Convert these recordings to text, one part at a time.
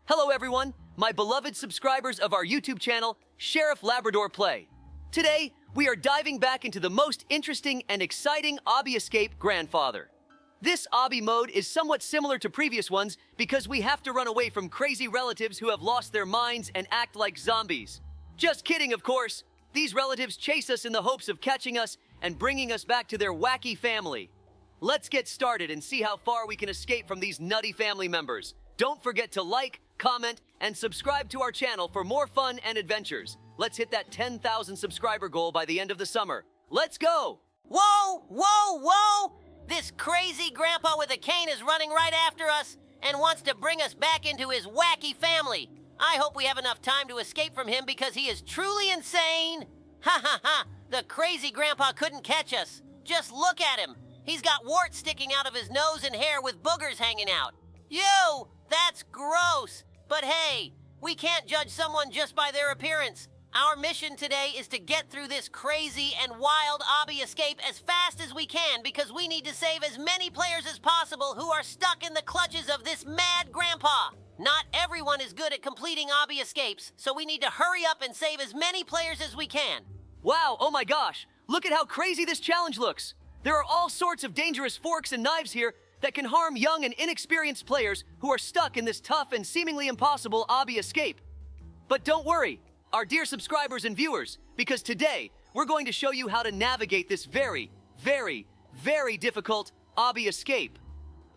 Hello everyone, my beloved subscribers of our YouTube channel, Sheriff Labrador Play. Today, we are diving back into the most interesting and exciting obby escape Grandfather. This obby mode is somewhat similar to previous ones because we have to run away from crazy relatives who have lost their minds and act like zombies. Just kidding, of course. These relatives chase us in the hopes of catching us and bringing us back to their wacky family. Let's get started and see how far we can escape from these nutty family members. Don't forget to like, comment, and subscribe to our channel for more fun and adventures. Let's hit that 10,000 subscriber goal by the end of the summer. Let's go! Whoa, whoa, whoa! This crazy grandpa with a cane is running right after us and wants to bring us back into his wacky family. I hope we have enough time to escape from him because he is truly insane. Ha ha ha! The crazy grandpa couldn't catch us. Just look at him. He's got warts sticking out of his nose and hair with boogers hanging out. Ew! That's gross! But hey, we can't judge someone just by their appearance. Our mission today is to get through this crazy and wild obby escape as fast as we can because we need to save as many players as possible who are stuck in the clutches of this mad grandpa. Not everyone is good at completing obby escapes, so we need to hurry up and save as many players as we can. Wow, oh my gosh, look at how crazy this challenge looks. There are all sorts of dangerous forks and knives here that can harm young and inexperienced players who are stuck in this tough and seemingly impossible obby escape. But don't worry, our dear subscribers and viewers, because today we're going to show you how to navigate this very, very, very difficult obby escape.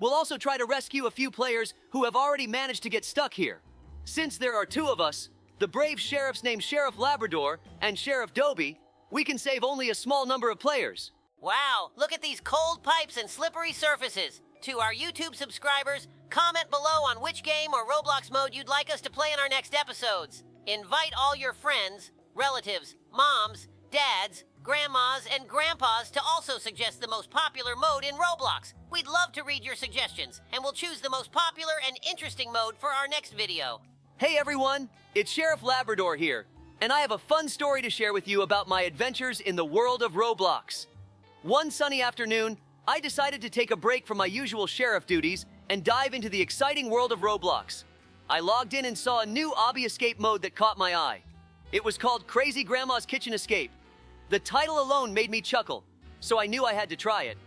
We'll also try to rescue a few players who have already managed to get stuck here. Since there are two of us, the brave sheriffs named Sheriff Labrador and Sheriff Dobie, we can save only a small number of players. Wow, look at these cold pipes and slippery surfaces. To our YouTube subscribers, comment below on which game or Roblox mode you'd like us to play in our next episodes. Invite all your friends, relatives, moms, dads, grandmas, and grandpas to also suggest the most popular mode in Roblox. We'd love to read your suggestions, and we'll choose the most popular and interesting mode for our next video. Hey everyone, it's Sheriff Labrador here, and I have a fun story to share with you about my adventures in the world of Roblox. One sunny afternoon, I decided to take a break from my usual sheriff duties and dive into the exciting world of Roblox. I logged in and saw a new obby escape mode that caught my eye. It was called Crazy Grandma's Kitchen Escape. The title alone made me chuckle, so I knew I had to try it.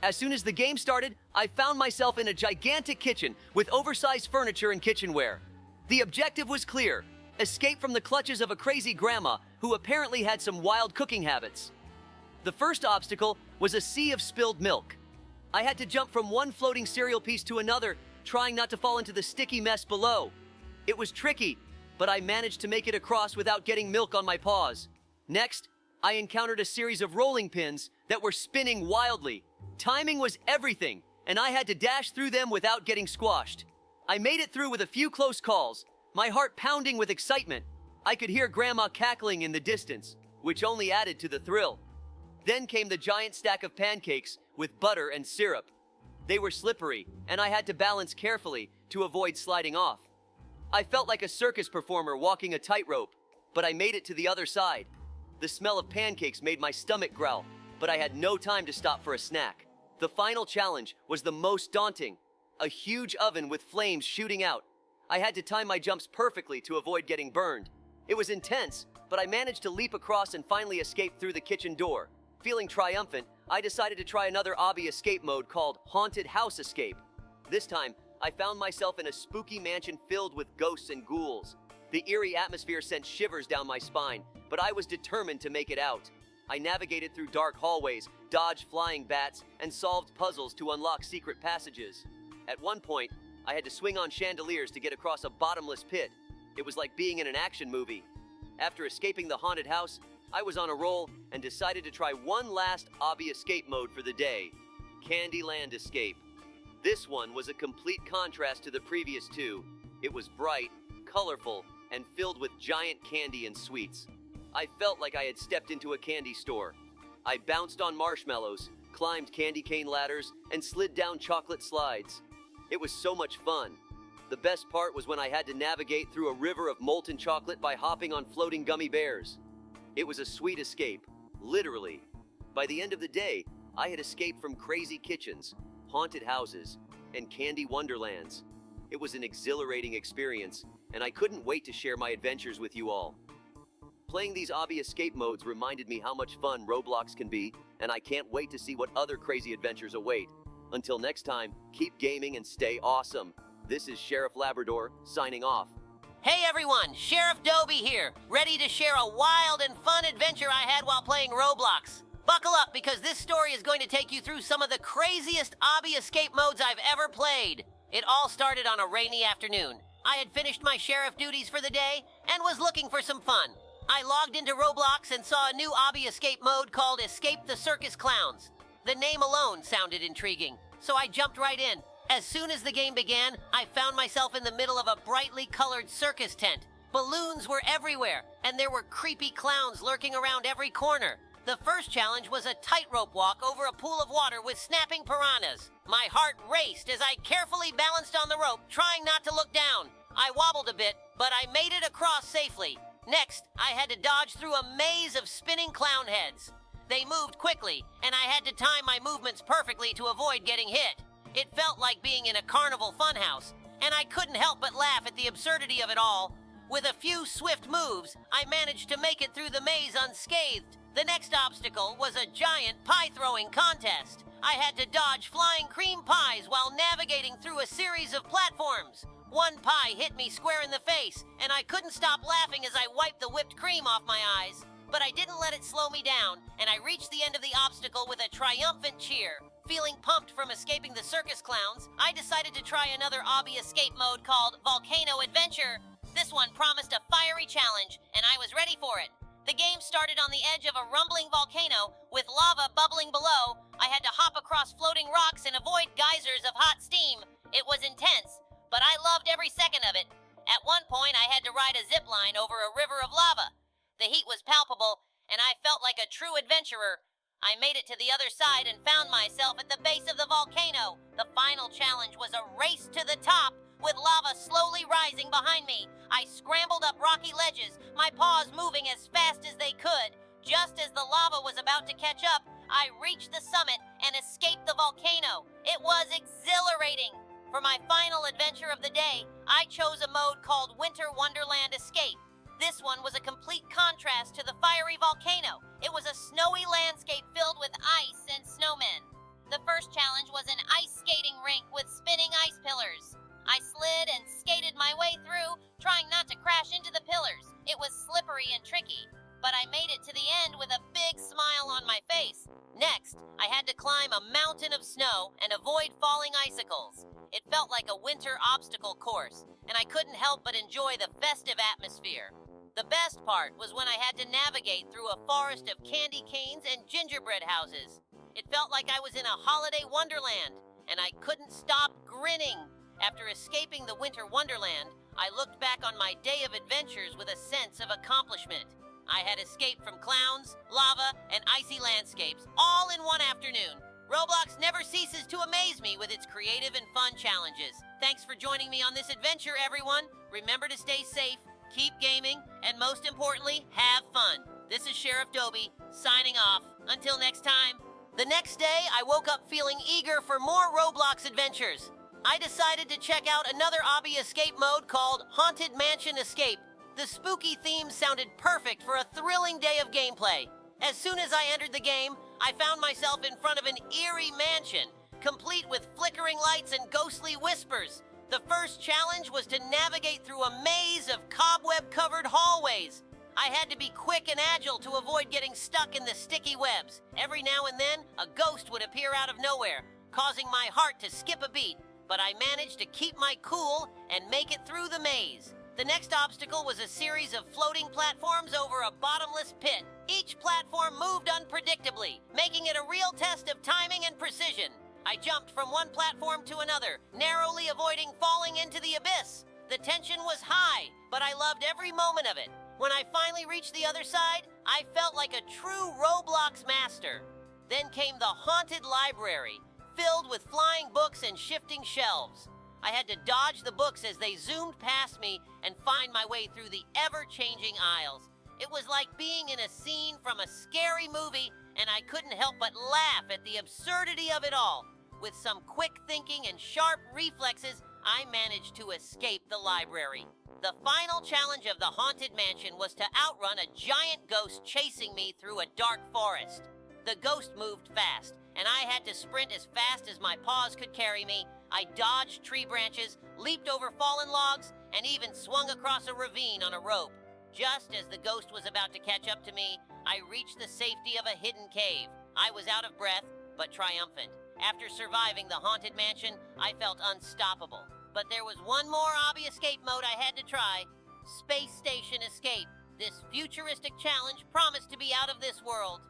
As soon as the game started, I found myself in a gigantic kitchen with oversized furniture and kitchenware. The objective was clear: escape from the clutches of a crazy grandma who apparently had some wild cooking habits. The first obstacle was a sea of spilled milk. I had to jump from one floating cereal piece to another, trying not to fall into the sticky mess below. It was tricky, but I managed to make it across without getting milk on my paws. Next, I encountered a series of rolling pins that were spinning wildly. Timing was everything, and I had to dash through them without getting squashed. I made it through with a few close calls, my heart pounding with excitement. I could hear Grandma cackling in the distance, which only added to the thrill. Then came the giant stack of pancakes with butter and syrup. They were slippery, and I had to balance carefully to avoid sliding off. I felt like a circus performer walking a tightrope, but I made it to the other side. The smell of pancakes made my stomach growl, but I had no time to stop for a snack. The final challenge was the most daunting: a huge oven with flames shooting out. I had to time my jumps perfectly to avoid getting burned. It was intense, but I managed to leap across and finally escape through the kitchen door. Feeling triumphant, I decided to try another obby escape mode called Haunted House Escape. This time, I found myself in a spooky mansion filled with ghosts and ghouls. The eerie atmosphere sent shivers down my spine, but I was determined to make it out. I navigated through dark hallways, dodged flying bats, and solved puzzles to unlock secret passages. At one point, I had to swing on chandeliers to get across a bottomless pit. It was like being in an action movie. After escaping the haunted house, I was on a roll and decided to try one last obby escape mode for the day: Candyland Escape. This one was a complete contrast to the previous two. It was bright, colorful, and filled with giant candy and sweets. I felt like I had stepped into a candy store. I bounced on marshmallows, climbed candy cane ladders, and slid down chocolate slides. It was so much fun. The best part was when I had to navigate through a river of molten chocolate by hopping on floating gummy bears. It was a sweet escape, literally. By the end of the day, I had escaped from crazy kitchens, haunted houses, and candy wonderlands. It was an exhilarating experience, and I couldn't wait to share my adventures with you all. Playing these obby escape modes reminded me how much fun Roblox can be, and I can't wait to see what other crazy adventures await. Until next time, keep gaming and stay awesome. This is Sheriff Labrador, signing off. Hey everyone, Sheriff Dobie here, ready to share a wild and fun adventure I had while playing Roblox. Buckle up because this story is going to take you through some of the craziest obby escape modes I've ever played. It all started on a rainy afternoon. I had finished my sheriff duties for the day and was looking for some fun. I logged into Roblox and saw a new obby escape mode called Escape the Circus Clowns. The name alone sounded intriguing, so I jumped right in. As soon as the game began, I found myself in the middle of a brightly colored circus tent. Balloons were everywhere, and there were creepy clowns lurking around every corner. The first challenge was a tightrope walk over a pool of water with snapping piranhas. My heart raced as I carefully balanced on the rope, trying not to look down. I wobbled a bit, but I made it across safely. Next, I had to dodge through a maze of spinning clown heads. They moved quickly, and I had to time my movements perfectly to avoid getting hit. It felt like being in a carnival funhouse, and I couldn't help but laugh at the absurdity of it all. With a few swift moves, I managed to make it through the maze unscathed. The next obstacle was a giant pie-throwing contest. I had to dodge flying cream pies while navigating through a series of platforms. One pie hit me square in the face, and I couldn't stop laughing as I wiped the whipped cream off my eyes. But I didn't let it slow me down, and I reached the end of the obstacle with a triumphant cheer. Feeling pumped from escaping the circus clowns, I decided to try another obby escape mode called Volcano Adventure. This one promised a fiery challenge, and I was ready for it. The game started on the edge of a rumbling volcano with lava bubbling below. I had to hop across floating rocks and avoid geysers of hot steam. It was intense, but I loved every second of it. At one point, I had to ride a zip line over a river of lava. The heat was palpable, and I felt like a true adventurer. I made it to the other side and found myself at the base of the volcano. The final challenge was a race to the top, with lava slowly rising behind me. I scrambled up rocky ledges, my paws moving as fast as they could. Just as the lava was about to catch up, I reached the summit and escaped the volcano. It was exhilarating. For my final adventure of the day, I chose a mode called Winter Wonderland Escape. This one was a complete contrast to the fiery volcano. It was a snowy landscape filled with ice and snowmen. The first challenge was an ice skating rink with spinning ice pillars. I slid and skated my way through, trying not to crash into the pillars. It was slippery and tricky, but I made it to the end with a big smile on my face. Next, I had to climb a mountain of snow and avoid falling icicles. It felt like a winter obstacle course, and I couldn't help but enjoy the festive atmosphere. The best part was when I had to navigate through a forest of candy canes and gingerbread houses. It felt like I was in a holiday wonderland, and I couldn't stop grinning. After escaping the winter wonderland, I looked back on my day of adventures with a sense of accomplishment. I had escaped from clowns, lava, and icy landscapes, all in one afternoon. Roblox never ceases to amaze me with its creative and fun challenges. Thanks for joining me on this adventure, everyone. Remember to stay safe, keep gaming, and most importantly, have fun. This is Sheriff Dobie, signing off. Until next time. The next day, I woke up feeling eager for more Roblox adventures. I decided to check out another obby escape mode called Haunted Mansion Escape. The spooky theme sounded perfect for a thrilling day of gameplay. As soon as I entered the game, I found myself in front of an eerie mansion, complete with flickering lights and ghostly whispers. The first challenge was to navigate through a maze of cobweb-covered hallways. I had to be quick and agile to avoid getting stuck in the sticky webs. Every now and then, a ghost would appear out of nowhere, causing my heart to skip a beat. But I managed to keep my cool and make it through the maze. The next obstacle was a series of floating platforms over a bottomless pit. Each platform moved unpredictably, making it a real test of timing and precision. I jumped from one platform to another, narrowly avoiding falling into the abyss. The tension was high, but I loved every moment of it. When I finally reached the other side, I felt like a true Roblox master. Then came the haunted library, filled with flying books and shifting shelves. I had to dodge the books as they zoomed past me and find my way through the ever-changing aisles. It was like being in a scene from a scary movie, and I couldn't help but laugh at the absurdity of it all. With some quick thinking and sharp reflexes, I managed to escape the library. The final challenge of the Haunted Mansion was to outrun a giant ghost chasing me through a dark forest. The ghost moved fast, and I had to sprint as fast as my paws could carry me. I dodged tree branches, leaped over fallen logs, and even swung across a ravine on a rope. Just as the ghost was about to catch up to me, I reached the safety of a hidden cave. I was out of breath, but triumphant. After surviving the Haunted Mansion, I felt unstoppable. But there was one more obvious escape mode I had to try. Space Station Escape. This futuristic challenge promised to be out of this world.